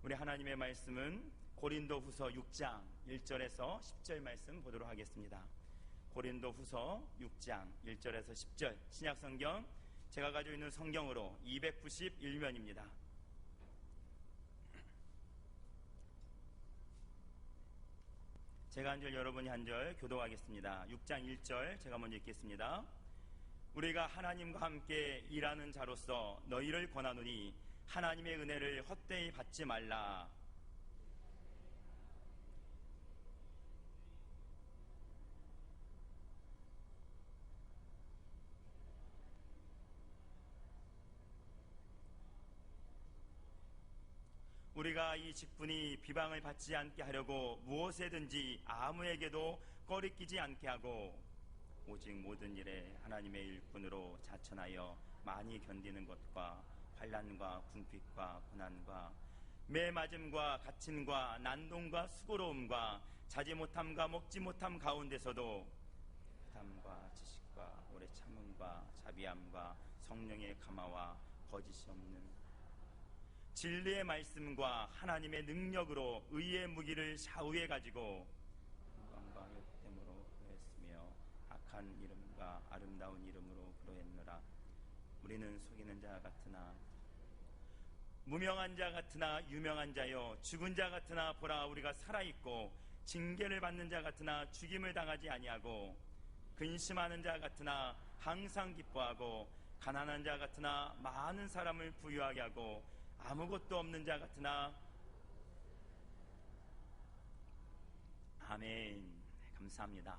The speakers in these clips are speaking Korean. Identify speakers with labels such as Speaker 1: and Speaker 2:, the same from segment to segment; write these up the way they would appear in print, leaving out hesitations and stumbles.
Speaker 1: 우리 하나님의 말씀은 고린도후서 6장 1절에서 10절 말씀 보도록 하겠습니다. 고린도후서 6장 1절에서 10절 신약성경 제가 가지고 있는 성경으로 291면입니다. 제가 한 절 여러분이 한 절 교독하겠습니다. 6장 1절 제가 먼저 읽겠습니다. 우리가 하나님과 함께 일하는 자로서 너희를 권하노니 하나님의 은혜를 헛되이 받지 말라. 우리가 이 직분이 비방을 받지 않게 하려고 무엇에든지 아무에게도 꺼리끼지 않게 하고 오직 모든 일에 하나님의 일꾼으로 자천하여 많이 견디는 것과 환난과 궁핍과 고난과 매맞음과 갇힘과 난동과 수고로움과 자지 못함과 먹지 못함 가운데서도 부담과 지식과 오래 참음과 자비함과 성령의 감화와 거짓이 없는 진리의 말씀과 하나님의 능력으로 의의 무기를 좌우에 가지고 영광과 욕됨으로 그로했으며 악한 이름과 아름다운 이름으로 그로했노라. 우리는 속이는 자 같으나 무명한 자 같으나 유명한 자여 죽은 자 같으나 보라 우리가 살아있고 징계를 받는 자 같으나 죽임을 당하지 아니하고 근심하는 자 같으나 항상 기뻐하고 가난한 자 같으나 많은 사람을 부유하게 하고 아무것도 없는 자 같으나 아멘. 감사합니다.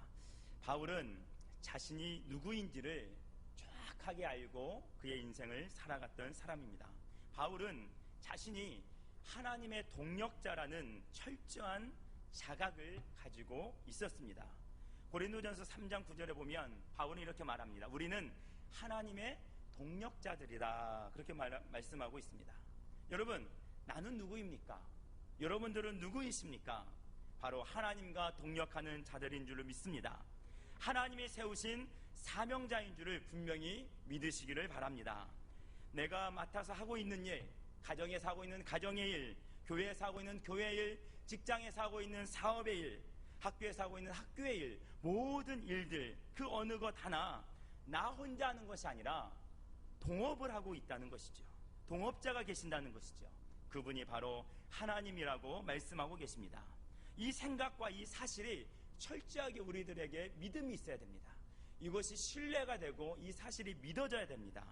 Speaker 1: 바울은 자신이 누구인지를 정확하게 알고 그의 인생을 살아갔던 사람입니다. 바울은 자신이 하나님의 동력자라는 철저한 자각을 가지고 있었습니다. 고린도전서 3장 9절에 보면 바울은 이렇게 말합니다. 우리는 하나님의 동력자들이다. 그렇게 말씀하고 있습니다. 여러분, 나는 누구입니까? 여러분들은 누구이십니까? 바로 하나님과 동력하는 자들인 줄을 믿습니다. 하나님이 세우신 사명자인 줄을 분명히 믿으시기를 바랍니다. 내가 맡아서 하고 있는 일, 가정에서 하고 있는 가정의 일, 교회에서 하고 있는 교회의 일, 직장에서 하고 있는 사업의 일, 학교에서 하고 있는 학교의 일, 모든 일들 그 어느 것 하나 나 혼자 하는 것이 아니라 동업을 하고 있다는 것이죠. 동업자가 계신다는 것이죠. 그분이 바로 하나님이라고 말씀하고 계십니다. 이 생각과 이 사실이 철저하게 우리들에게 믿음이 있어야 됩니다. 이것이 신뢰가 되고 이 사실이 믿어져야 됩니다.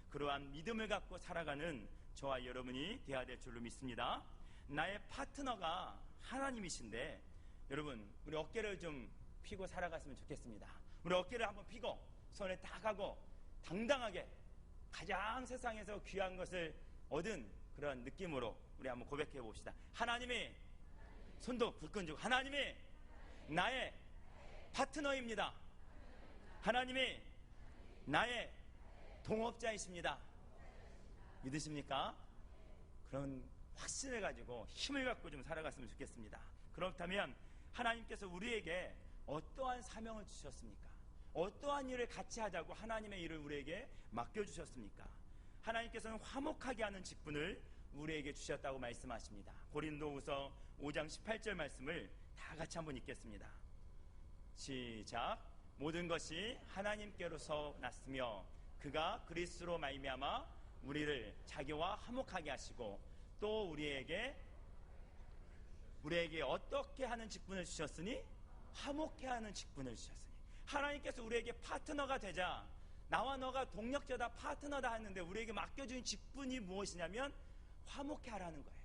Speaker 1: 그러한 믿음을 갖고 살아가는 저와 여러분이 되어야 될 줄로 믿습니다. 나의 파트너가 하나님이신데 여러분, 우리 어깨를 좀 펴고 살아갔으면 좋겠습니다. 우리 어깨를 한번 펴고 손에 딱 하고 당당하게 가장 세상에서 귀한 것을 얻은 그런 느낌으로 우리 한번 고백해 봅시다. 하나님이, 손도 불끈 쥐고, 하나님이 나의 파트너입니다. 하나님이 나의 동업자이십니다. 믿으십니까? 그런 확신을 가지고 힘을 갖고 좀 살아갔으면 좋겠습니다. 그렇다면 하나님께서 우리에게 어떠한 사명을 주셨습니까? 어떠한 일을 같이 하자고 하나님의 일을 우리에게 맡겨주셨습니까? 하나님께서는 화목하게 하는 직분을 우리에게 주셨다고 말씀하십니다. 고린도후서 5장 18절 말씀을 다 같이 한번 읽겠습니다. 시작. 모든 것이 하나님께로서 났으며 그가 그리스도로 말미암아 우리를 자기와 화목하게 하시고 또 우리에게 어떻게 하는 직분을 주셨으니? 화목해 하는 직분을 주셨으니. 하나님께서 우리에게 파트너가 되자, 나와 너가 동력자다, 파트너다 했는데 우리에게 맡겨준 직분이 무엇이냐면 화목해 하라는 거예요.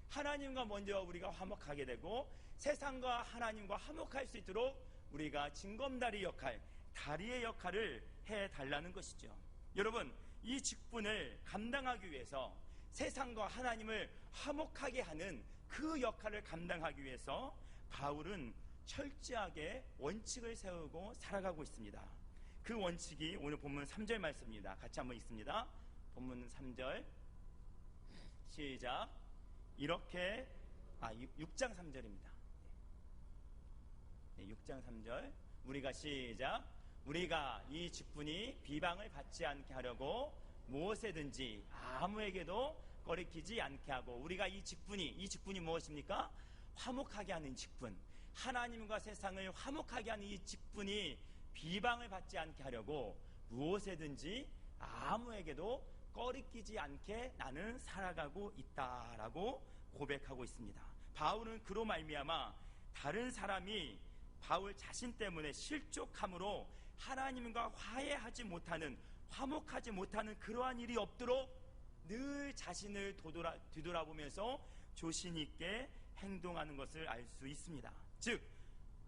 Speaker 1: 하나님과 먼저 우리가 화목하게 되고 세상과 하나님과 화목할 수 있도록 우리가 징검다리 역할, 다리의 역할을 해달라는 것이죠. 여러분, 이 직분을 감당하기 위해서 세상과 하나님을 화목하게 하는 그 역할을 감당하기 위해서 바울은 철저하게 원칙을 세우고 살아가고 있습니다. 그 원칙이 오늘 본문 3절 말씀입니다. 같이 한번 읽습니다. 본문 3절 시작. 이렇게 6장 3절입니다. 6장 3절 우리가 시작. 우리가 이 직분이 비방을 받지 않게 하려고 무엇에든지 아무에게도 꺼리키지 않게 하고, 우리가 이 직분이 무엇입니까? 화목하게 하는 직분, 하나님과 세상을 화목하게 하는 이 직분이 비방을 받지 않게 하려고 무엇에든지 아무에게도 꺼리끼지 않게 나는 살아가고 있다라고 고백하고 있습니다. 바울은 그로 말미암아 다른 사람이 바울 자신 때문에 실족함으로 하나님과 화목하지 못하는 그러한 일이 없도록 늘 자신을 뒤돌아보면서 조신 있게 행동하는 것을 알 수 있습니다. 즉,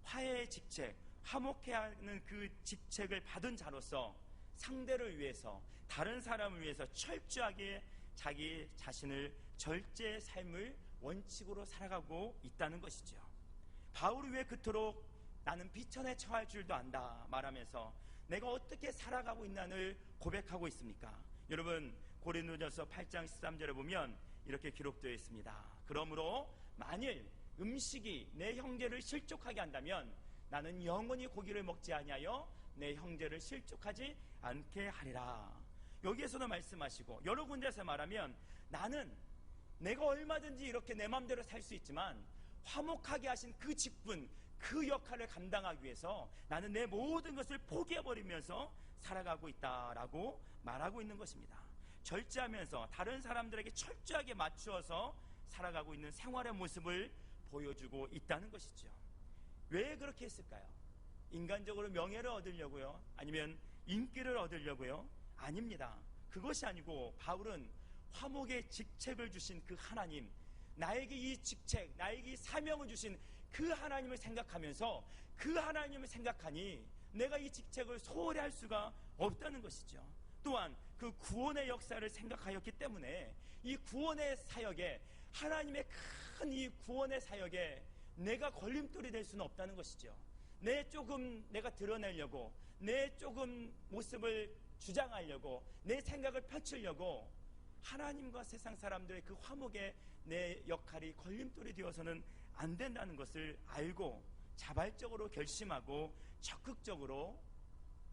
Speaker 1: 화해의 직책, 화목해야 하는 그 직책을 받은 자로서 상대를 위해서, 다른 사람을 위해서 철저하게 자기 자신을 절제의 삶을 원칙으로 살아가고 있다는 것이죠. 바울이 왜 그토록 나는 비천에 처할 줄도 안다 말하면서 내가 어떻게 살아가고 있나를 고백하고 있습니까? 여러분, 고린도전서 8장 13절에 보면 이렇게 기록되어 있습니다. 그러므로 만일 음식이 내 형제를 실족하게 한다면 나는 영원히 고기를 먹지 아니하여 내 형제를 실족하지 않게 하리라. 여기에서도 말씀하시고, 여러 군데에서 말하면 나는 내가 얼마든지 이렇게 내 마음대로 살 수 있지만 화목하게 하신 그 직분, 그 역할을 감당하기 위해서 나는 내 모든 것을 포기해버리면서 살아가고 있다라고 말하고 있는 것입니다. 절제하면서 다른 사람들에게 철저하게 맞추어서 살아가고 있는 생활의 모습을 보여주고 있다는 것이죠. 왜 그렇게 했을까요? 인간적으로 명예를 얻으려고요? 아니면 인기를 얻으려고요? 아닙니다. 그것이 아니고 바울은 화목의 직책을 주신 그 하나님, 나에게 이 직책, 나에게 이 사명을 주신 그 하나님을 생각하면서 그 하나님을 생각하니 내가 이 직책을 소홀히 할 수가 없다는 것이죠. 또한 그 구원의 역사를 생각하였기 때문에 이 구원의 사역에, 하나님의 큰 이 구원의 사역에 내가 걸림돌이 될 수는 없다는 것이죠. 내가 드러내려고, 내 조금 모습을 주장하려고, 내 생각을 펼치려고 하나님과 세상 사람들의 그 화목에 내 역할이 걸림돌이 되어서는 안 된다는 것을 알고 자발적으로 결심하고 적극적으로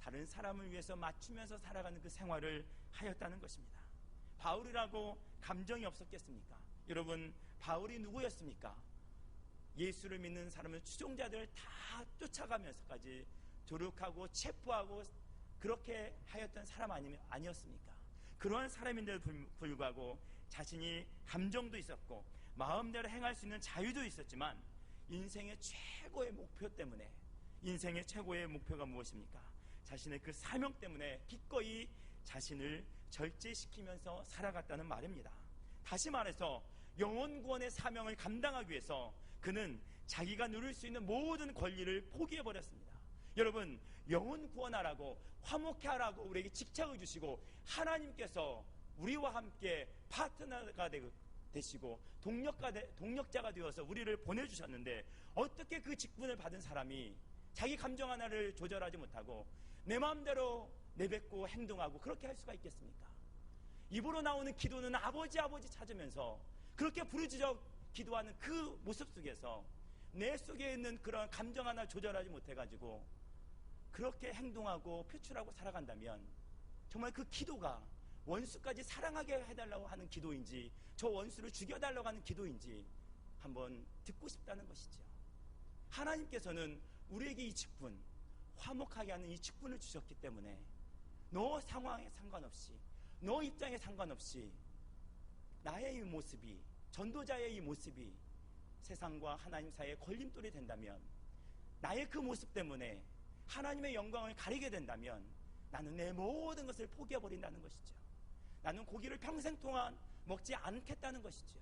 Speaker 1: 다른 사람을 위해서 맞추면서 살아가는 그 생활을 하였다는 것입니다. 바울이라고 감정이 없었겠습니까? 여러분, 바울이 누구였습니까? 예수를 믿는 사람은 추종자들을 다 쫓아가면서까지 조력하고 체포하고 그렇게 하였던 사람 아니었습니까? 그러한 사람인데도 불구하고 자신이 감정도 있었고 마음대로 행할 수 있는 자유도 있었지만 인생의 최고의 목표 때문에, 인생의 최고의 목표가 무엇입니까? 자신의 그 사명 때문에 기꺼이 자신을 절제시키면서 살아갔다는 말입니다. 다시 말해서 영혼 구원의 사명을 감당하기 위해서 그는 자기가 누릴 수 있는 모든 권리를 포기해버렸습니다. 여러분, 영혼 구원하라고, 화목해하라고 우리에게 직책을 주시고 하나님께서 우리와 함께 파트너가 되시고 동력자가 되어서 우리를 보내주셨는데 어떻게 그 직분을 받은 사람이 자기 감정 하나를 조절하지 못하고 내 마음대로 내뱉고 행동하고 그렇게 할 수가 있겠습니까? 입으로 나오는 기도는 아버지 찾으면서 그렇게 부르짖어 기도하는 그 모습 속에서 내 속에 있는 그런 감정 하나 조절하지 못해가지고 그렇게 행동하고 표출하고 살아간다면 정말 그 기도가 원수까지 사랑하게 해달라고 하는 기도인지 저 원수를 죽여달라고 하는 기도인지 한번 듣고 싶다는 것이죠. 하나님께서는 우리에게 이 직분, 화목하게 하는 이 직분을 주셨기 때문에 너 상황에 상관없이, 너 입장에 상관없이 나의 이 모습이, 전도자의 이 모습이 세상과 하나님 사이에 걸림돌이 된다면, 나의 그 모습 때문에 하나님의 영광을 가리게 된다면 나는 내 모든 것을 포기해버린다는 것이죠. 나는 고기를 평생 동안 먹지 않겠다는 것이죠.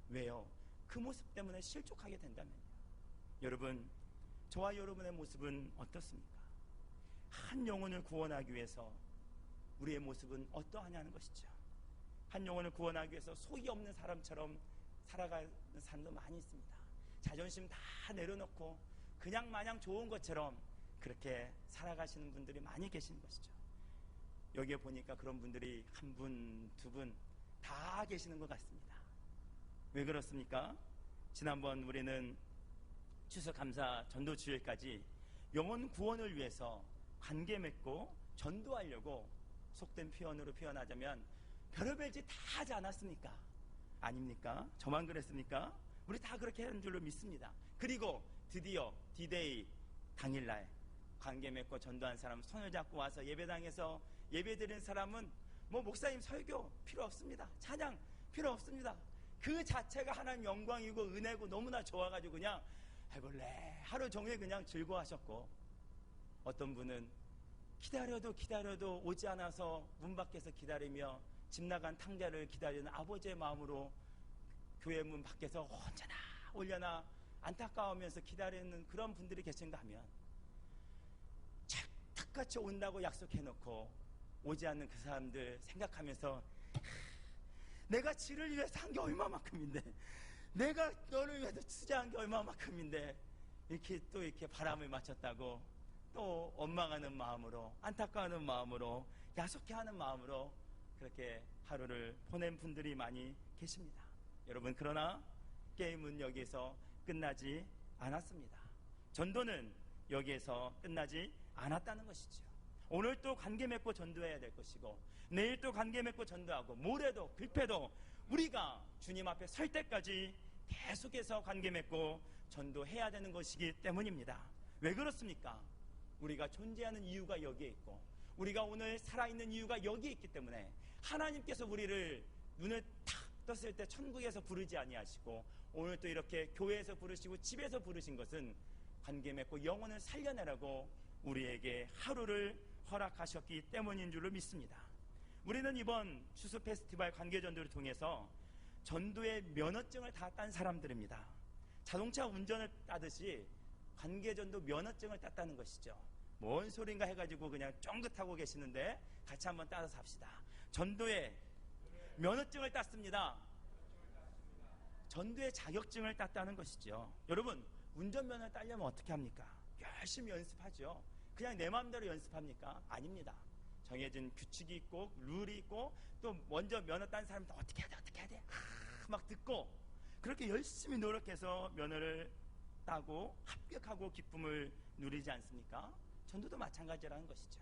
Speaker 1: 왜요? 그 모습 때문에 실족하게 된다면요. 여러분, 저와 여러분의 모습은 어떻습니까? 한 영혼을 구원하기 위해서 우리의 모습은 어떠하냐는 것이죠. 한 영혼을 구원하기 위해서 속이 없는 사람처럼 살아가는 사람도 많이 있습니다. 자존심 다 내려놓고 그냥 마냥 좋은 것처럼 그렇게 살아가시는 분들이 많이 계시는 것이죠. 여기에 보니까 그런 분들이 한 분, 두 분 다 계시는 것 같습니다. 왜 그렇습니까? 지난번 우리는 추수감사 전도주일까지 영혼 구원을 위해서 관계 맺고 전도하려고 속된 표현으로 표현하자면 별의별 짓 다 하지 않았습니까? 아닙니까? 저만 그랬습니까? 우리 다 그렇게 하는 줄로 믿습니다. 그리고 드디어 D-Day 당일날 관계 맺고 전도한 사람 손을 잡고 와서 예배당에서 예배드리는 사람은 뭐 목사님 설교 필요 없습니다. 찬양 필요 없습니다. 그 자체가 하나님 영광이고 은혜고 너무나 좋아가지고 그냥 해볼래 하루 종일 그냥 즐거워하셨고, 어떤 분은 기다려도 오지 않아서 문 밖에서 기다리며 집 나간 탕자를 기다리는 아버지의 마음으로 교회 문 밖에서 언제나 올려나 안타까우면서 기다리는 그런 분들이 계신가 하면, 착같이 온다고 약속해놓고 오지 않는 그 사람들 생각하면서 내가 지를 위해서 한 게 얼마만큼인데, 내가 너를 위해서 투자한 게 얼마만큼인데, 이렇게 또 이렇게 바람을 맞췄다고 또 원망하는 마음으로, 안타까워하는 마음으로, 야속해하는 마음으로 그렇게 하루를 보낸 분들이 많이 계십니다. 여러분, 그러나 게임은 여기에서 끝나지 않았습니다. 전도는 여기에서 끝나지 않았다는 것이죠. 오늘 또 관계 맺고 전도해야 될 것이고, 내일 또 관계 맺고 전도하고, 모레도 글패도 우리가 주님 앞에 설 때까지 계속해서 관계 맺고 전도해야 되는 것이기 때문입니다. 왜 그렇습니까? 우리가 존재하는 이유가 여기에 있고, 우리가 오늘 살아있는 이유가 여기에 있기 때문에 하나님께서 우리를 눈을 탁 떴을 때 천국에서 부르지 아니하시고 오늘 또 이렇게 교회에서 부르시고 집에서 부르신 것은 관계 맺고 영혼을 살려내라고 우리에게 하루를 허락하셨기 때문인 줄로 믿습니다. 우리는 이번 추수 페스티벌 관계 전도를 통해서 전도의 면허증을 다 딴 사람들입니다. 자동차 운전을 따듯이 관계 전도 면허증을 땄다는 것이죠. 뭔 소린가 해가지고 그냥 쫑긋하고 계시는데 같이 한번 따서 삽시다. 전도의 면허증을 땄습니다. 전도의 자격증을 땄다는 것이죠. 여러분, 운전면허를 따려면 어떻게 합니까? 열심히 연습하죠. 그냥 내 마음대로 연습합니까? 아닙니다. 정해진 규칙이 있고 룰이 있고, 또 먼저 면허 딴 사람도 어떻게 해야 돼 막 듣고 그렇게 열심히 노력해서 면허를 따고 합격하고 기쁨을 누리지 않습니까? 전도도 마찬가지라는 것이죠.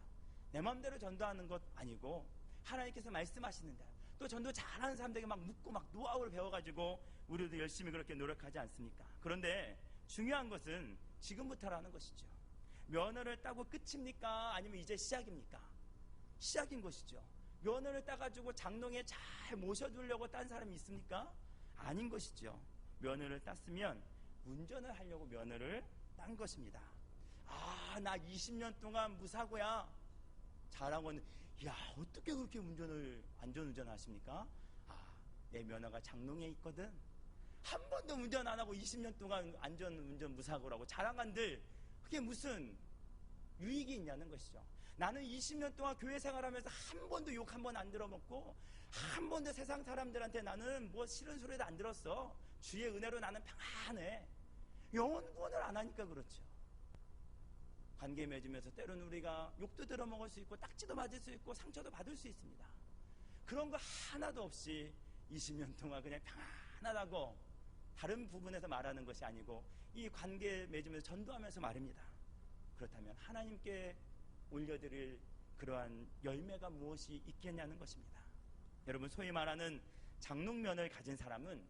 Speaker 1: 내 마음대로 전도하는 것 아니고 하나님께서 말씀하시는데, 또 전도 잘하는 사람들에게 막 묻고 막 노하우를 배워가지고 우리도 열심히 그렇게 노력하지 않습니까? 그런데 중요한 것은 지금부터라는 것이죠. 면허를 따고 끝입니까? 아니면 이제 시작입니까? 시작인 것이죠. 면허를 따가지고 장롱에 잘 모셔두려고 딴 사람이 있습니까? 아닌 것이죠. 면허를 땄으면 운전을 하려고 면허를 딴 것입니다. 아, 나 20년 동안 무사고야. 잘하고는, 야, 어떻게 그렇게 안전운전 하십니까? 아, 내 면허가 장롱에 있거든. 한 번도 운전 안 하고 20년 동안 안전운전 무사고라고 자랑한들 그게 무슨 유익이 있냐는 것이죠. 나는 20년 동안 교회 생활하면서 한 번도 욕 한 번 안 들어먹고, 한 번도 세상 사람들한테 나는 뭐 싫은 소리도 안 들었어. 주의 은혜로 나는 평안해. 영혼 구원을 안 하니까 그렇죠. 관계 맺으면서 때로는 우리가 욕도 들어먹을 수 있고 딱지도 맞을 수 있고 상처도 받을 수 있습니다. 그런 거 하나도 없이 20년 동안 그냥 평안하다고 다른 부분에서 말하는 것이 아니고 이 관계 맺으면서 전도하면서 말입니다. 그렇다면 하나님께 올려드릴 그러한 열매가 무엇이 있겠냐는 것입니다. 여러분, 소위 말하는 장롱면을 가진 사람은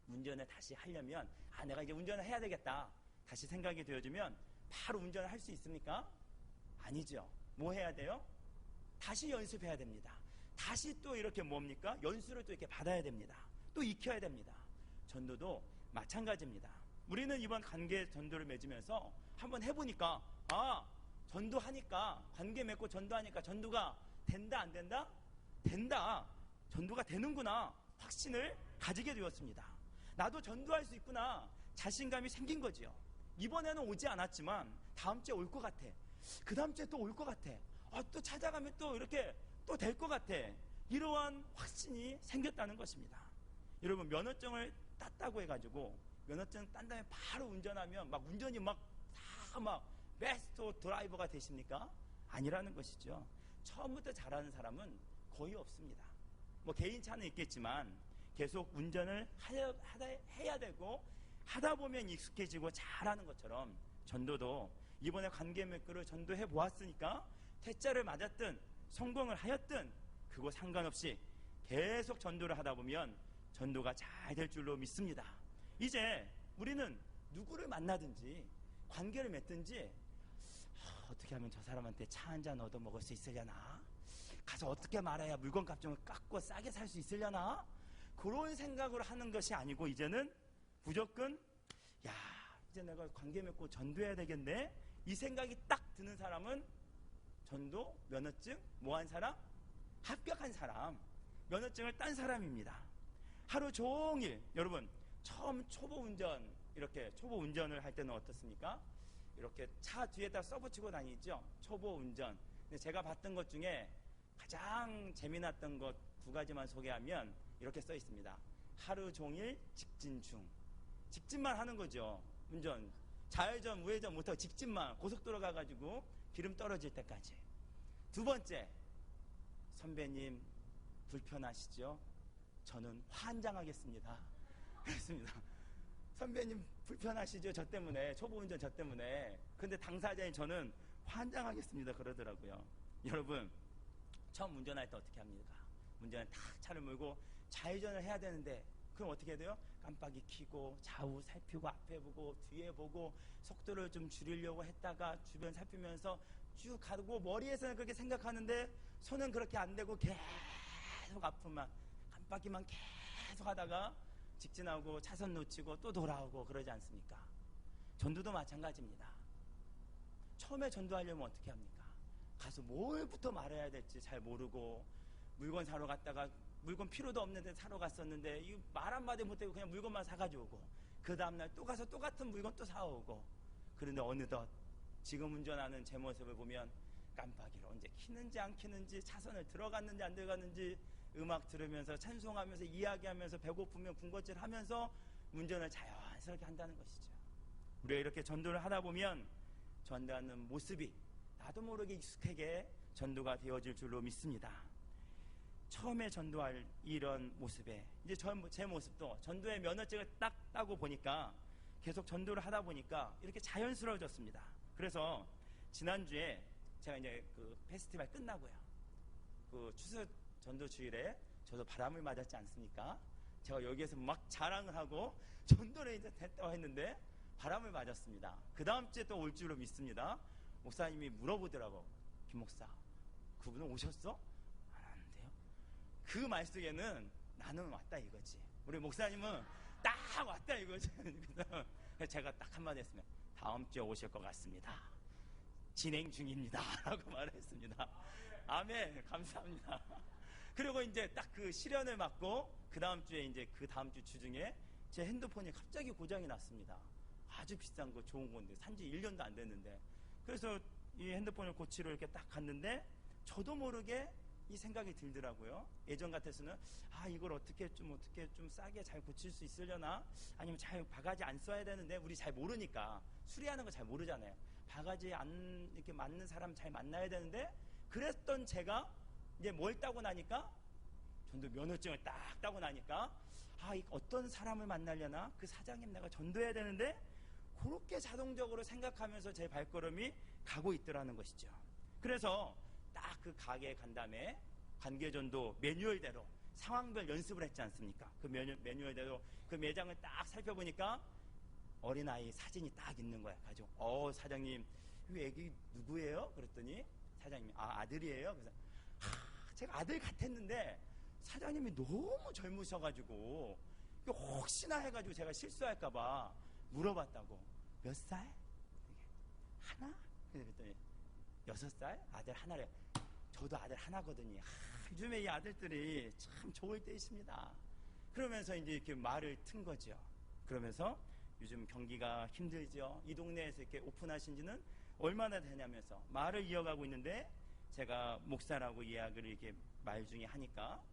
Speaker 1: 운전을 다시 하려면, 아, 내가 이제 운전을 해야 되겠다 다시 생각이 되어지면 바로 운전을 할 수 있습니까? 아니죠. 뭐 해야 돼요? 다시 연습해야 됩니다. 다시 또 이렇게 뭡니까? 연수를 또 이렇게 받아야 됩니다. 또 익혀야 됩니다. 전도도 마찬가지입니다. 우리는 이번 관계 전도를 맺으면서 한번 해보니까, 아, 전도하니까, 관계 맺고 전도하니까 전도가 된다 안 된다? 된다. 전도가 되는구나. 확신을 가지게 되었습니다. 나도 전도할 수 있구나. 자신감이 생긴 거지요. 이번에는 오지 않았지만 다음 주에 올 것 같아. 그 다음 주에 또 올 것 같아. 또 찾아가면 또 이렇게 또 될 것 같아. 이러한 확신이 생겼다는 것입니다. 여러분, 면허증을 땄다고 해가지고 면허증 딴 다음에 바로 운전하면 막 운전이 막 베스트 드라이버가 되십니까? 아니라는 것이죠. 처음부터 잘하는 사람은 거의 없습니다. 뭐 개인차는 있겠지만 계속 운전을 해야 되고, 하다 보면 익숙해지고 잘하는 것처럼 전도도 이번에 관계 맺고를 전도해 보았으니까 퇴짜를 맞았든 성공을 하였든 그거 상관없이 계속 전도를 하다 보면 전도가 잘 될 줄로 믿습니다. 이제 우리는 누구를 만나든지 관계를 맺든지 어떻게 하면 저 사람한테 차 한잔 얻어 먹을 수 있으려나, 가서 어떻게 말해야 물건값 좀 깎고 싸게 살 수 있으려나, 그런 생각을 하는 것이 아니고 이제는 무조건 야 이제 내가 관계 맺고 전도해야 되겠네, 이 생각이 딱 드는 사람은 전도 면허증 뭐한 사람? 합격한 사람, 면허증을 딴 사람입니다. 하루 종일 여러분 처음 초보 운전, 이렇게 초보 운전을 할 때는 어떻습니까? 이렇게 차 뒤에다 써붙이고 다니죠, 초보 운전. 근데 제가 봤던 것 중에 가장 재미났던 것 두 가지만 소개하면 이렇게 써 있습니다. 하루 종일 직진 중. 직진만 하는 거죠. 운전 좌회전 우회전 못하고 직진만, 고속도로 가가지고 기름 떨어질 때까지. 두 번째, 선배님 불편하시죠? 저는 환장하겠습니다. 그렇습니다. 선배님 불편하시죠? 저 때문에, 초보 운전 저 때문에. 근데 당사자인 저는 환장하겠습니다 그러더라고요. 여러분 처음 운전할 때 어떻게 합니까? 운전을 탁 차를 몰고 좌회전을 해야 되는데 그럼 어떻게 해야 돼요? 깜빡이 켜고 좌우 살피고 앞에 보고 뒤에 보고 속도를 좀 줄이려고 했다가 주변 살피면서 쭉 가고, 머리에서는 그렇게 생각하는데 손은 그렇게 안 되고 계속 앞으로만 깜빡이만 계속 하다가 직진하고 차선 놓치고 또 돌아오고 그러지 않습니까? 전도도 마찬가지입니다. 처음에 전도하려면 어떻게 합니까? 가서 뭘부터 말해야 될지 잘 모르고, 물건 사러 갔다가 물건 필요도 없는데 사러 갔었는데 이 말 한마디 못하고 그냥 물건만 사가지고 오고, 그 다음날 또 가서 똑같은 물건 또 사오고. 그런데 어느덧 지금 운전하는 제 모습을 보면 깜빡이를 언제 켜는지 안 켜는지, 차선을 들어갔는지 안 들어갔는지, 음악 들으면서 찬송하면서 이야기하면서 배고프면 군것질 하면서 운전을 자연스럽게 한다는 것이죠. 우리가 이렇게 전도를 하다 보면 전도하는 모습이 나도 모르게 익숙하게 전도가 되어질 줄로 믿습니다. 처음에 전도할 이런 모습에 이제 제 모습도 전도의 면허증을 딱 따고 보니까 계속 전도를 하다 보니까 이렇게 자연스러워졌습니다. 그래서 지난주에 제가 이제 그 페스티벌 끝나고요, 그 추석 전도 주일에 저도 바람을 맞았지 않습니까? 제가 여기에서 막 자랑을 하고 전도를 이제 됐다고 했는데 바람을 맞았습니다. 그 다음 주에 또 올 줄로 믿습니다. 목사님이 물어보더라고. 김 목사, 그분은 오셨어? 안 왔는데요? 그 말 속에는 나는 왔다 이거지. 우리 목사님은 딱 왔다 이거지. 그래서 제가 딱 한마디 했으면 다음 주에 오실 것 같습니다. 진행 중입니다. 라고 말했습니다. 아멘. 감사합니다. 그리고 이제 딱 그 시련을 맞고 그 다음 주에 이제 그 다음 주 주중에 제 핸드폰이 갑자기 고장이 났습니다. 아주 비싼 거 좋은 건데 산지 1년도 안 됐는데, 그래서 이 핸드폰을 고치러 이렇게 딱 갔는데 저도 모르게 이 생각이 들더라고요. 예전 같아서는 이걸 어떻게 좀 싸게 잘 고칠 수 있으려나, 아니면 잘 바가지 안 써야 되는데, 우리 잘 모르니까 수리하는 거 잘 모르잖아요. 바가지 안 이렇게 맞는 사람 잘 만나야 되는데, 그랬던 제가 이제 뭘 따고 나니까, 전도 면허증을 딱 따고 나니까 어떤 사람을 만나려나, 그 사장님 내가 전도해야 되는데, 그렇게 자동적으로 생각하면서 제 발걸음이 가고 있더라는 것이죠. 그래서 딱 그 가게에 간 다음에 관계전도 매뉴얼대로 상황별 연습을 했지 않습니까? 그 매뉴얼대로 그 매장을 딱 살펴보니까 어린아이 사진이 딱 있는 거야. 가지고 사장님 이 애기 누구예요? 그랬더니 사장님이 아들이에요. 그래서 제가 아들 같았는데 사장님이 너무 젊으셔가지고 혹시나 해가지고 제가 실수할까봐 물어봤다고. 몇 살? 하나? 그랬더니 6살? 아들 하나래. 저도 아들 하나거든요. 요즘에 이 아들들이 참 좋을 때 있습니다. 그러면서 이제 이렇게 말을 튼 거죠. 그러면서 요즘 경기가 힘들죠. 이 동네에서 이렇게 오픈하신 지는 얼마나 되냐면서 말을 이어가고 있는데, 제가 목사라고 이야기를 이렇게 말 중에 하니까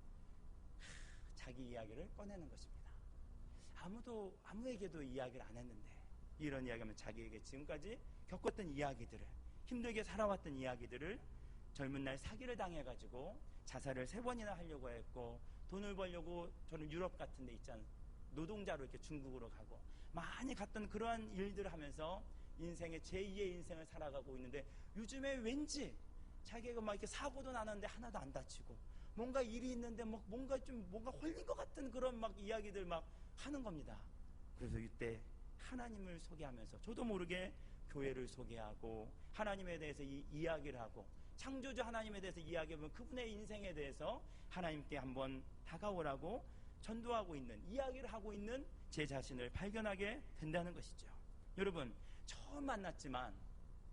Speaker 1: 자기 이야기를 꺼내는 것입니다. 아무에게도 이야기를 안 했는데 이런 이야기하면 자기에게 지금까지 겪었던 이야기들을, 힘들게 살아왔던 이야기들을, 젊은 날 사기를 당해가지고 자살을 3번이나 하려고 했고, 돈을 벌려고 저는 유럽 같은 데 있잖아요. 노동자로 이렇게 중국으로 가고 많이 갔던 그러한 일들을 하면서 인생의 제2의 인생을 살아가고 있는데, 요즘에 왠지 자기가 막 이렇게 사고도 나는데 하나도 안 다치고, 뭔가 일이 있는데 뭔가 홀린 것 같은 그런 막 이야기들 막 하는 겁니다. 그래서 이때 하나님을 소개하면서 저도 모르게 교회를 소개하고 하나님에 대해서 이야기를 하고 창조주 하나님에 대해서 이야기하면 그분의 인생에 대해서 하나님께 한번 다가오라고 전도하고 있는, 이야기를 하고 있는 제 자신을 발견하게 된다는 것이죠. 여러분, 처음 만났지만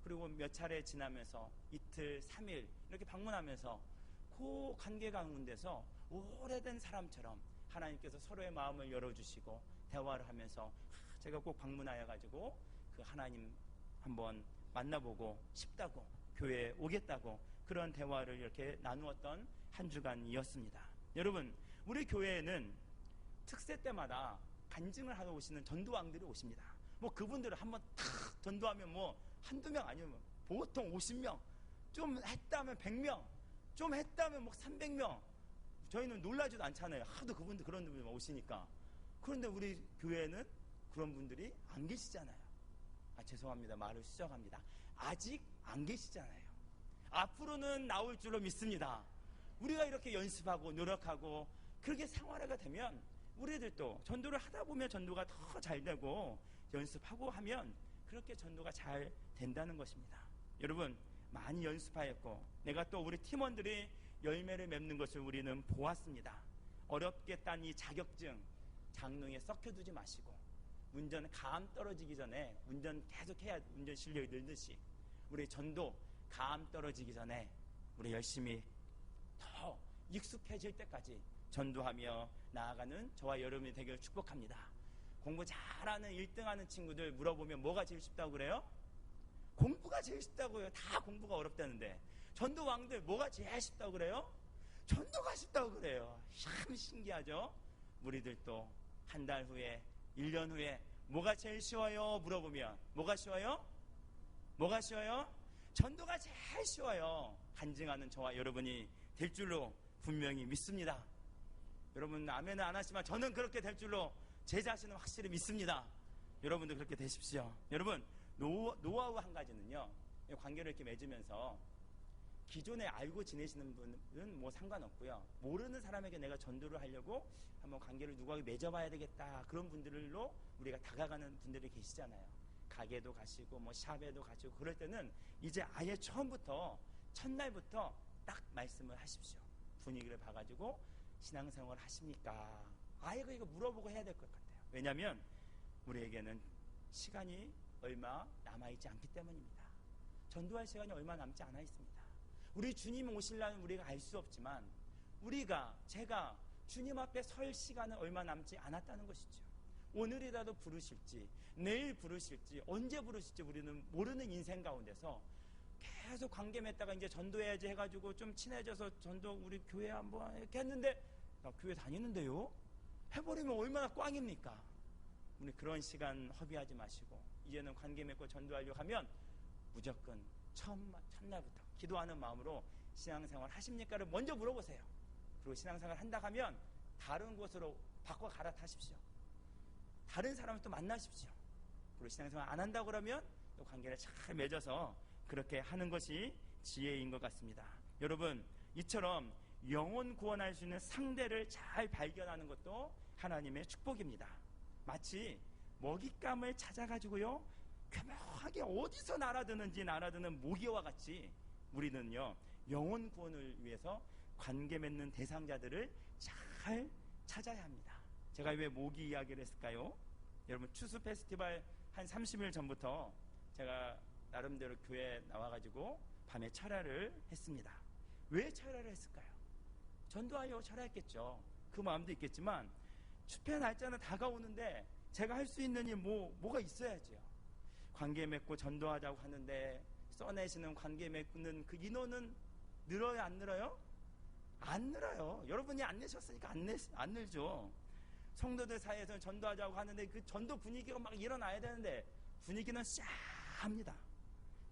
Speaker 1: 그리고 몇 차례 지나면서 이틀, 3일 이렇게 방문하면서 그 관계 가운데서 오래된 사람처럼 하나님께서 서로의 마음을 열어주시고 대화를 하면서 제가 꼭 방문하여 가지고 그 하나님 한번 만나보고 싶다고, 교회에 오겠다고 그런 대화를 이렇게 나누었던 한 주간이었습니다. 여러분, 우리 교회에는 특세 때마다 간증을 하러 오시는 전도왕들이 오십니다. 그분들은 한번 탁 전도하면 한두 명 아니면 보통 50명, 좀 했다면 100명, 좀 했다면 300명. 저희는 놀라지도 않잖아요. 하도 그런 분들 오시니까. 그런데 우리 교회는 그런 분들이 안 계시잖아요. 죄송합니다. 말을 수정합니다. 아직 안 계시잖아요. 앞으로는 나올 줄로 믿습니다. 우리가 이렇게 연습하고 노력하고 그렇게 생활하게 되면 우리들도 전도를 하다 보면 전도가 더 잘 되고 연습하고 하면 그렇게 전도가 잘 된다는 것입니다. 여러분, 많이 연습하였고 내가 또 우리 팀원들이 열매를 맺는 것을 우리는 보았습니다. 어렵게 딴 이 자격증 장롱에 썩혀두지 마시고 운전 감 떨어지기 전에 운전 계속해야 운전 실력이 늘듯이 우리 전도 감 떨어지기 전에 우리 열심히 더 익숙해질 때까지 전도하며 나아가는 저와 여러분이 되기를 축복합니다. 공부 잘하는 1등하는 친구들 물어보면 뭐가 제일 쉽다고 그래요? 공부가 제일 쉽다고요. 다 공부가 어렵다는데 전도왕들 뭐가 제일 쉽다고 그래요? 전도가 쉽다고 그래요. 참 신기하죠? 우리들도 한 달 후에 1년 후에 뭐가 제일 쉬워요? 물어보면 뭐가 쉬워요? 뭐가 쉬워요? 전도가 제일 쉬워요. 간증하는 저와 여러분이 될 줄로 분명히 믿습니다. 여러분 아멘은 안 하시지만 저는 그렇게 될 줄로 제 자신은 확실히 믿습니다. 여러분도 그렇게 되십시오. 여러분, 노하우 한 가지는요, 관계를 이렇게 맺으면서 기존에 알고 지내시는 분은 상관없고요, 모르는 사람에게 내가 전도를 하려고 한번 관계를 누구하고 맺어봐야 되겠다, 그런 분들로 우리가 다가가는 분들이 계시잖아요. 가게도 가시고 샵에도 가시고 그럴 때는 이제 아예 처음부터 첫날부터 딱 말씀을 하십시오. 분위기를 봐가지고 신앙생활 하십니까? 아예 이거 물어보고 해야 될 것 같아요. 왜냐하면 우리에게는 시간이 얼마 남아있지 않기 때문입니다. 전도할 시간이 얼마 남지 않아 있습니다. 우리 주님 오실라는 우리가 알 수 없지만 제가 주님 앞에 설 시간은 얼마 남지 않았다는 것이죠. 오늘이라도 부르실지 내일 부르실지 언제 부르실지 우리는 모르는 인생 가운데서 계속 관계 맺다가 이제 전도해야지 해가지고 좀 친해져서 전도 우리 교회 한번 이렇게 했는데 나 교회 다니는데요? 해버리면 얼마나 꽝입니까? 우리 그런 시간 허비하지 마시고 이제는 관계 맺고 전도하려고 하면 무조건 첫날부터 기도하는 마음으로 신앙생활 하십니까를 먼저 물어보세요. 그리고 신앙생활 한다 하면 다른 곳으로 바꿔 갈아타십시오. 다른 사람을 또 만나십시오. 그리고 신앙생활 안 한다고 그러면 또 관계를 잘 맺어서 그렇게 하는 것이 지혜인 것 같습니다. 여러분, 이처럼 영혼 구원할 수 있는 상대를 잘 발견하는 것도 하나님의 축복입니다. 마치 먹잇감을 찾아가지고요, 교묘하게 어디서 날아드는 모기와 같이 우리는요, 영혼 구원을 위해서 관계 맺는 대상자들을 잘 찾아야 합니다. 제가 왜 모기 이야기를 했을까요? 여러분, 추수 페스티벌 한 30일 전부터 제가 나름대로 교회에 나와가지고 밤에 철야를 했습니다. 왜 철야를 했을까요? 전도하려고 철야했겠죠. 그 마음도 있겠지만 집회 날짜는 다가오는데 제가 할 수 있는 일 뭐가 있어야죠. 관계 맺고 전도하자고 하는데 써내시는 관계 맺는 그 인원은 늘어요, 안 늘어요? 안 늘어요. 여러분이 안 내셨으니까 안 늘죠. 성도들 사이에서는 전도하자고 하는데 그 전도 분위기가 막 일어나야 되는데 분위기는 싸합니다.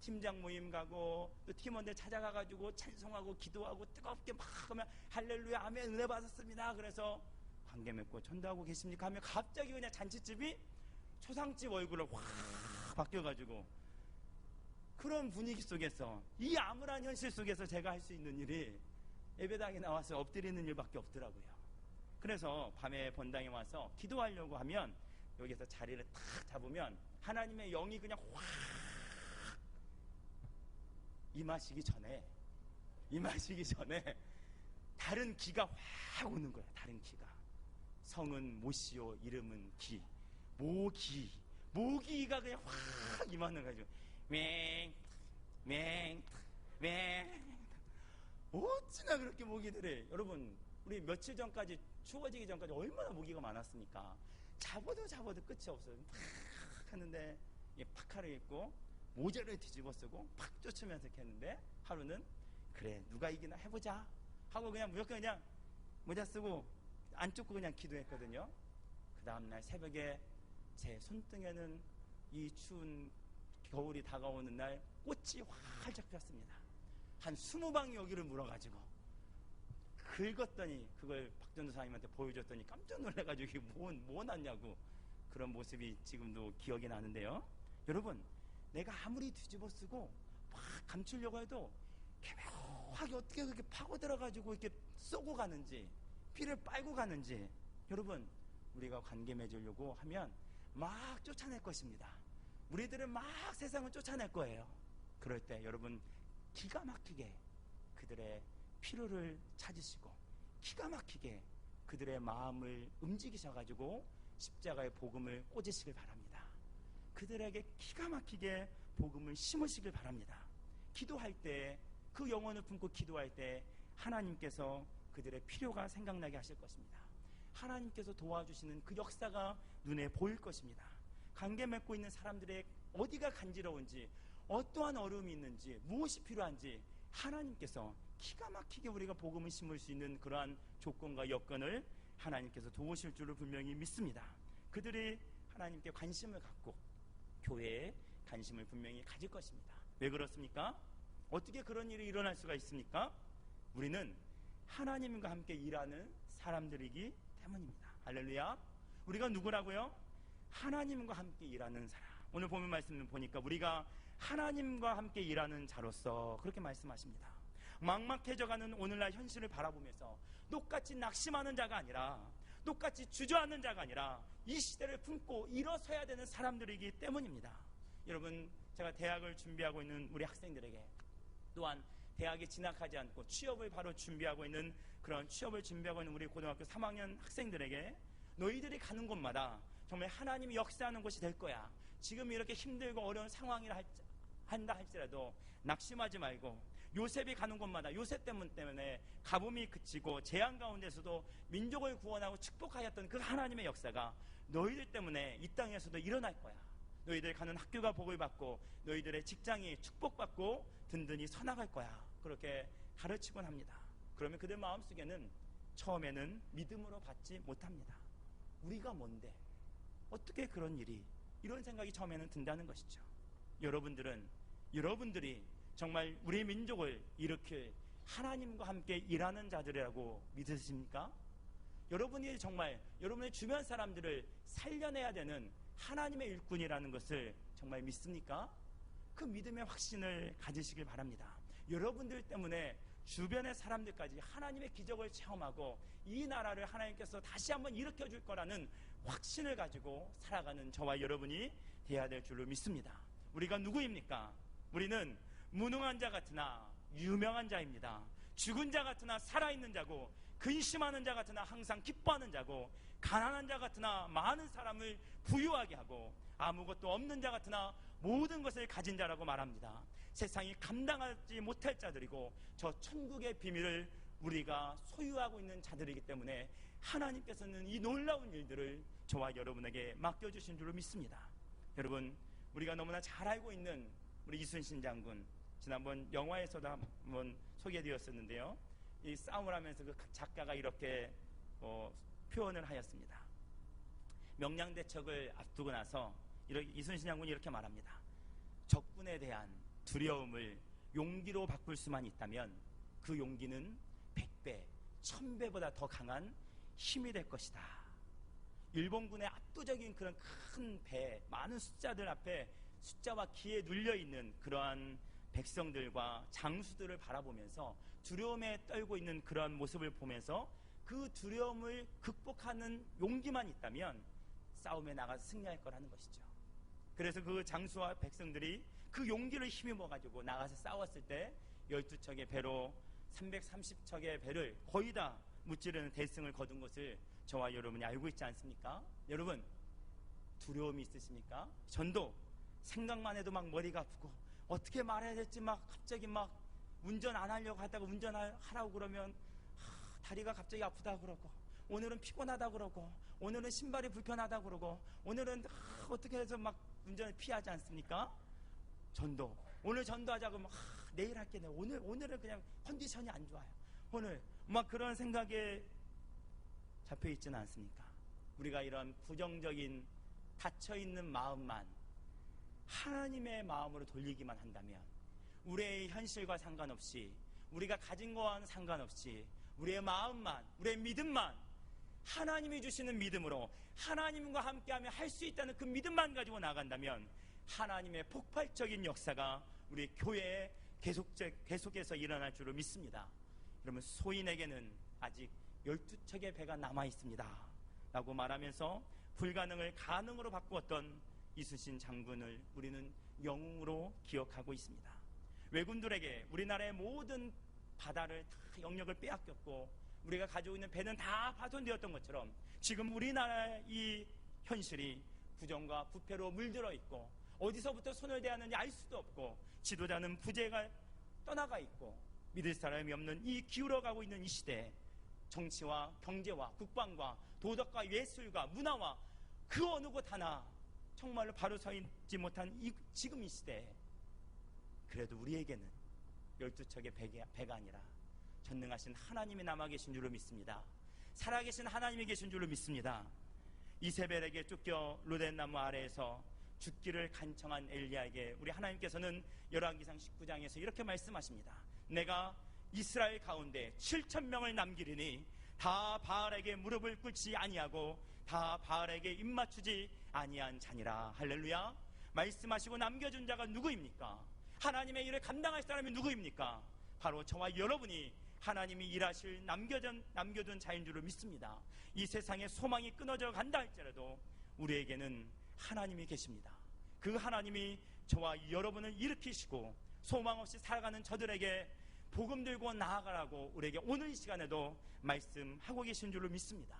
Speaker 1: 팀장 모임 가고 또 팀원들 찾아가가지고 찬송하고 기도하고 뜨겁게 막 하면 할렐루야 아멘 은혜 받았습니다. 그래서 관계 맺고 전도하고 계십니까 하면 갑자기 그냥 잔치집이 초상집 얼굴로 확 바뀌어가지고 그런 분위기 속에서 이 암울한 현실 속에서 제가 할 수 있는 일이 예배당에 나와서 엎드리는 일밖에 없더라고요. 그래서 밤에 본당에 와서 기도하려고 하면 여기서 자리를 탁 잡으면 하나님의 영이 그냥 확 임하시기 전에 다른 기가 확 오는 거야. 다른 기가. 성은 모시오 이름은 기. 모기가 그냥 확 임하는 거죠. 맹 어찌나 그렇게 모기들이, 여러분 우리 며칠 전까지, 추워지기 전까지 얼마나 모기가 많았습니까? 잡아도 끝이 없어요. 팍 하는데 파카를 입고 모자를 뒤집어 쓰고 팍 쫓으면서 했는데, 하루는 그래 누가 이기나 해보자 하고 그냥 무조건 그냥 모자 쓰고 안 쫓고 그냥 기도했거든요. 그 다음날 새벽에 제 손등에는 이 추운 겨울이 다가오는 날 꽃이 활짝 폈습니다. 한 20방이 여기를 물어가지고 긁었더니 그걸 박 전도사님한테 보여줬더니 깜짝 놀라가지고 이게 뭐 났냐고, 그런 모습이 지금도 기억이 나는데요. 여러분, 내가 아무리 뒤집어 쓰고 막 감추려고 해도 개명하게 어떻게 그렇게 파고들어가지고 이렇게 쏘고 가는지, 피를 빨고 가는지, 여러분 우리가 관계 맺으려고 하면 막 쫓아낼 것입니다. 우리들은 막 세상을 쫓아낼 거예요. 그럴 때 여러분 기가 막히게 그들의 필요를 찾으시고 기가 막히게 그들의 마음을 움직이셔가지고 십자가의 복음을 꽂으시길 바랍니다. 그들에게 기가 막히게 복음을 심으시길 바랍니다. 기도할 때, 그 영혼을 품고 기도할 때 하나님께서 그들의 필요가 생각나게 하실 것입니다. 하나님께서 도와주시는 그 역사가 눈에 보일 것입니다. 관계 맺고 있는 사람들의 어디가 간지러운지, 어떠한 어려움이 있는지, 무엇이 필요한지 하나님께서 기가 막히게 우리가 복음을 심을 수 있는 그러한 조건과 여건을 하나님께서 도우실 줄을 분명히 믿습니다. 그들이 하나님께 관심을 갖고 교회에 관심을 분명히 가질 것입니다. 왜 그렇습니까? 어떻게 그런 일이 일어날 수가 있습니까? 우리는 하나님과 함께 일하는 사람들이기 때문입니다. 할렐루야. 우리가 누구라고요? 하나님과 함께 일하는 사람. 오늘 보면 말씀을 보니까 우리가 하나님과 함께 일하는 자로서 그렇게 말씀하십니다. 막막해져가는 오늘날 현실을 바라보면서 똑같이 낙심하는 자가 아니라, 똑같이 주저앉는 자가 아니라 이 시대를 품고 일어서야 되는 사람들이기 때문입니다. 여러분, 제가 대학을 준비하고 있는 우리 학생들에게, 또한 대학에 진학하지 않고 취업을 바로 준비하고 있는, 그런 취업을 준비하고 있는 우리 고등학교 3학년 학생들에게, 너희들이 가는 곳마다 정말 하나님이 역사하는 곳이 될 거야. 지금 이렇게 힘들고 어려운 상황이라 한다 할지라도 낙심하지 말고, 요셉이 가는 곳마다 요셉 때문에 가뭄이 그치고 재앙 가운데서도 민족을 구원하고 축복하였던 그 하나님의 역사가 너희들 때문에 이 땅에서도 일어날 거야. 너희들 가는 학교가 복을 받고 너희들의 직장이 축복받고 든든히 서나갈 거야. 그렇게 가르치곤 합니다. 그러면 그들 마음속에는 처음에는 믿음으로 받지 못합니다. 우리가 뭔데? 어떻게 그런 일이? 이런 생각이 처음에는 든다는 것이죠. 여러분들이 정말 우리 민족을 일으킬 하나님과 함께 일하는 자들이라고 믿으십니까? 여러분이 정말 여러분의 주변 사람들을 살려내야 되는 하나님의 일꾼이라는 것을 정말 믿습니까? 그 믿음의 확신을 가지시길 바랍니다. 여러분들 때문에 주변의 사람들까지 하나님의 기적을 체험하고 이 나라를 하나님께서 다시 한번 일으켜 줄 거라는 확신을 가지고 살아가는 저와 여러분이 되어야 될 줄로 믿습니다. 우리가 누구입니까? 우리는 무능한 자 같으나 유명한 자입니다. 죽은 자 같으나 살아있는 자고, 근심하는 자 같으나 항상 기뻐하는 자고, 가난한 자 같으나 많은 사람을 부유하게 하고, 아무것도 없는 자 같으나 모든 것을 가진 자라고 말합니다. 세상이 감당하지 못할 자들이고 저 천국의 비밀을 우리가 소유하고 있는 자들이기 때문에 하나님께서는 이 놀라운 일들을 저와 여러분에게 맡겨주신 줄로 믿습니다. 여러분, 우리가 너무나 잘 알고 있는 우리 이순신 장군, 지난번 영화에서도 한번 소개되었었는데요. 이 싸움을 하면서 그 작가가 이렇게 표현을 하였습니다. 명량대첩을 앞두고 나서 이순신 장군이 이렇게 말합니다. 적군에 대한 두려움을 용기로 바꿀 수만 있다면 그 용기는 100배, 1000배보다 더 강한 힘이 될 것이다. 일본군의 압도적인 그런 큰 배, 많은 숫자들 앞에 숫자와 기에 눌려있는 그러한 백성들과 장수들을 바라보면서 두려움에 떨고 있는 그런 모습을 보면서 그 두려움을 극복하는 용기만 있다면 싸움에 나가서 승리할 거라는 것이죠. 그래서 그 장수와 백성들이 그 용기를 힘입어 가지고 나가서 싸웠을 때 12척의 배로 330척의 배를 거의 다 무찌르는 대승을 거둔 것을 저와 여러분이 알고 있지 않습니까? 여러분, 두려움이 있으십니까? 전도 생각만 해도 막 머리가 아프고 어떻게 말해야 될지 막 갑자기 막 운전 안 하려고 하다가 운전하라고 그러면 다리가 갑자기 아프다 그러고, 오늘은 피곤하다 그러고, 오늘은 신발이 불편하다 그러고, 오늘은 어떻게 해서 막 운전을 피하지 않습니까? 전도, 오늘 전도하자고 막 내일 할게, 오늘은 그냥 컨디션이 안 좋아요, 오늘 막 그런 생각에 잡혀 있지는 않습니까? 우리가 이런 부정적인 닫혀있는 마음만 하나님의 마음으로 돌리기만 한다면, 우리의 현실과 상관없이, 우리가 가진 거와는 상관없이 우리의 마음만, 우리의 믿음만 하나님이 주시는 믿음으로 하나님과 함께하며 할 수 있다는 그 믿음만 가지고 나간다면 하나님의 폭발적인 역사가 우리 교회에 계속해서 일어날 줄로 믿습니다. 여러분, 소인에게는 아직 12척의 배가 남아 있습니다 라고 말하면서 불가능을 가능으로 바꾸었던 이순신 장군을 우리는 영웅으로 기억하고 있습니다. 왜군들에게 우리나라의 모든 바다를 다 영역을 빼앗겼고 우리가 가지고 있는 배는 다 파손되었던 것처럼 지금 우리나라의 이 현실이 부정과 부패로 물들어 있고 어디서부터 손을 대야 하는지 알 수도 없고 지도자는 부재가 떠나가 있고 믿을 사람이 없는 이 기울어가고 있는 이 시대에 정치와 경제와 국방과 도덕과 예술과 문화와 그 어느 것 하나 정말로 바로 서 있지 못한 지금 이 시대에 그래도 우리에게는 12척의 배가 아니라 전능하신 하나님이 남아 계신 줄로 믿습니다. 살아계신 하나님이 계신 줄로 믿습니다. 이세벨에게 쫓겨 로덴나무 아래에서 죽기를 간청한 엘리야에게 우리 하나님께서는 열왕기상 19장에서 이렇게 말씀하십니다. 내가 이스라엘 가운데 7,000명을 남기리니 다 바알에게 무릎을 꿇지 아니하고 다 바알에게 입맞추지 아니한 자니라. 할렐루야. 말씀하시고 남겨준 자가 누구입니까? 하나님의 일을 감당할 사람이 누구입니까? 바로 저와 여러분이 하나님이 일하실 남겨둔 자인 줄을 믿습니다. 이 세상에 소망이 끊어져 간다 할지라도 우리에게는 하나님이 계십니다. 그 하나님이 저와 여러분을 일으키시고 소망 없이 살아가는 저들에게 복음 들고 나아가라고 우리에게 오늘 이 시간에도 말씀하고 계신 줄로 믿습니다.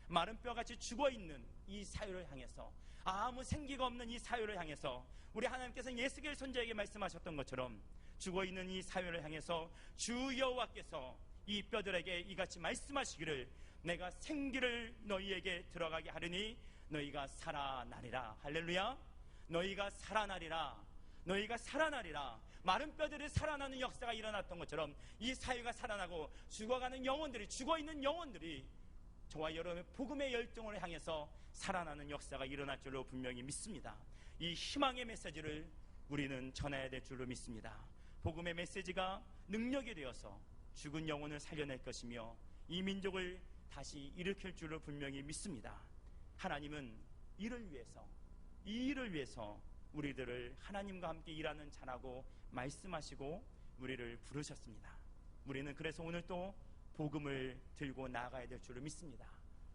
Speaker 1: 마른 뼈같이 죽어있는 이 사회를 향해서, 아무 생기가 없는 이 사회를 향해서 우리 하나님께서는 예수겔 선지자에게 말씀하셨던 것처럼 죽어있는 이 사회를 향해서 주 여호와께서 이 뼈들에게 이같이 말씀하시기를 내가 생기를 너희에게 들어가게 하리니 너희가 살아나리라. 할렐루야. 너희가 살아나리라. 너희가 살아나리라. 마른 뼈들이 살아나는 역사가 일어났던 것처럼 이 사회가 살아나고 죽어가는 영혼들이, 죽어있는 영혼들이 저와 여러분의 복음의 열정을 향해서 살아나는 역사가 일어날 줄로 분명히 믿습니다. 이 희망의 메시지를 우리는 전해야 될 줄로 믿습니다. 복음의 메시지가 능력이 되어서 죽은 영혼을 살려낼 것이며 이 민족을 다시 일으킬 줄로 분명히 믿습니다. 하나님은 이 일을 위해서 우리들을 하나님과 함께 일하는 자라고 말씀하시고 우리를 부르셨습니다. 우리는 그래서 오늘 또 복음을 들고 나아가야 될 줄을 믿습니다.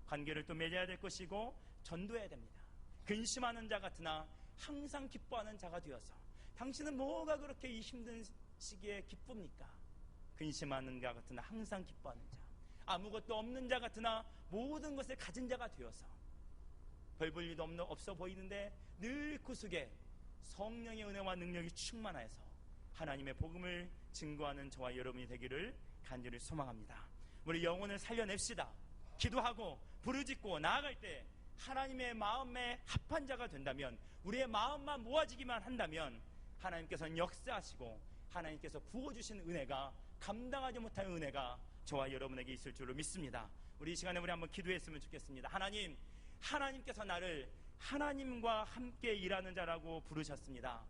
Speaker 1: 관계를 또 맺어야 될 것이고 전도해야 됩니다. 근심하는 자 같으나 항상 기뻐하는 자가 되어서, 당신은 뭐가 그렇게 이 힘든 시기에 기쁩니까? 근심하는 자 같으나 항상 기뻐하는 자, 아무것도 없는 자 같으나 모든 것을 가진 자가 되어서, 별 볼 일도 없어 보이는데 늘 그 속에 성령의 은혜와 능력이 충만하여서 하나님의 복음을 증거하는 저와 여러분이 되기를 간절히 소망합니다. 우리 영혼을 살려냅시다. 기도하고 부르짖고 나아갈 때 하나님의 마음에 합한 자가 된다면, 우리의 마음만 모아지기만 한다면 하나님께서는 역사하시고 하나님께서 부어주신 은혜가, 감당하지 못할 은혜가 저와 여러분에게 있을 줄로 믿습니다. 우리 이 시간에 우리 한번 기도했으면 좋겠습니다. 하나님께서 나를 하나님과 함께 일하는 자라고 부르셨습니다.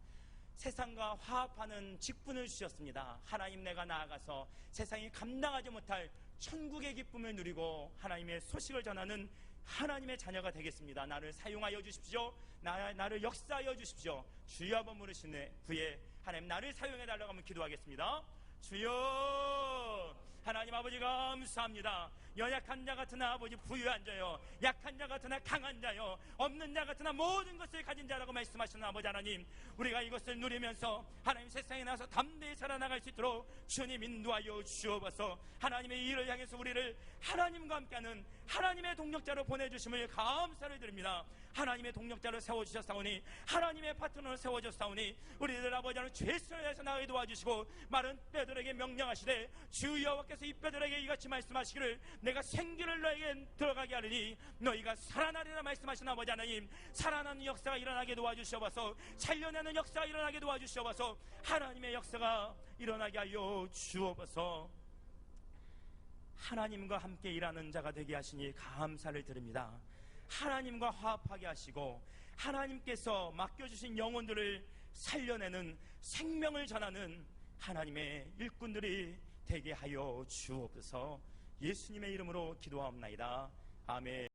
Speaker 1: 세상과 화합하는 직분을 주셨습니다. 하나님, 내가 나아가서 세상이 감당하지 못할 천국의 기쁨을 누리고 하나님의 소식을 전하는 하나님의 자녀가 되겠습니다. 나를 사용하여 주십시오. 나를 역사하여 주십시오. 주여 한번 부르시네 후에 하나님 나를 사용해달라고 한번 기도하겠습니다. 주여, 하나님 아버지 감사합니다. 연약한 자 같으나 아버지 부유한 자요, 약한 자 같으나 강한 자요, 없는 자 같으나 모든 것을 가진 자라고 말씀하시는 아버지 하나님, 우리가 이것을 누리면서 하나님 세상에 나서 담대히 살아나갈 수 있도록 주님 인도하여 주옵소서. 하나님의 일을 향해서 우리를 하나님과 함께하는 하나님의 동력자로 보내주심을 감사를 드립니다. 하나님의 동력자를 세워주셨사오니, 하나님의 파트너를 세워주셨사오니, 우리들 아버지 하나님 죄성을 해서 나가게 도와주시고, 마른 뼈들에게 명령하시되 주 여호와께서 이 뼈들에게 이같이 말씀하시기를 내가 생기를 너에게 들어가게 하리니 너희가 살아나리라 말씀하신 아버지 하나님, 살아나는 역사가 일어나게 도와주시옵소서. 살려내는 역사가 일어나게 도와주시옵소서. 하나님의 역사가 일어나게 하여 주옵소서. 하나님과 함께 일하는 자가 되게 하시니 감사를 드립니다. 하나님과 화합하게 하시고 하나님께서 맡겨주신 영혼들을 살려내는 생명을 전하는 하나님의 일꾼들이 되게 하여 주옵소서. 예수님의 이름으로 기도하옵나이다. 아멘.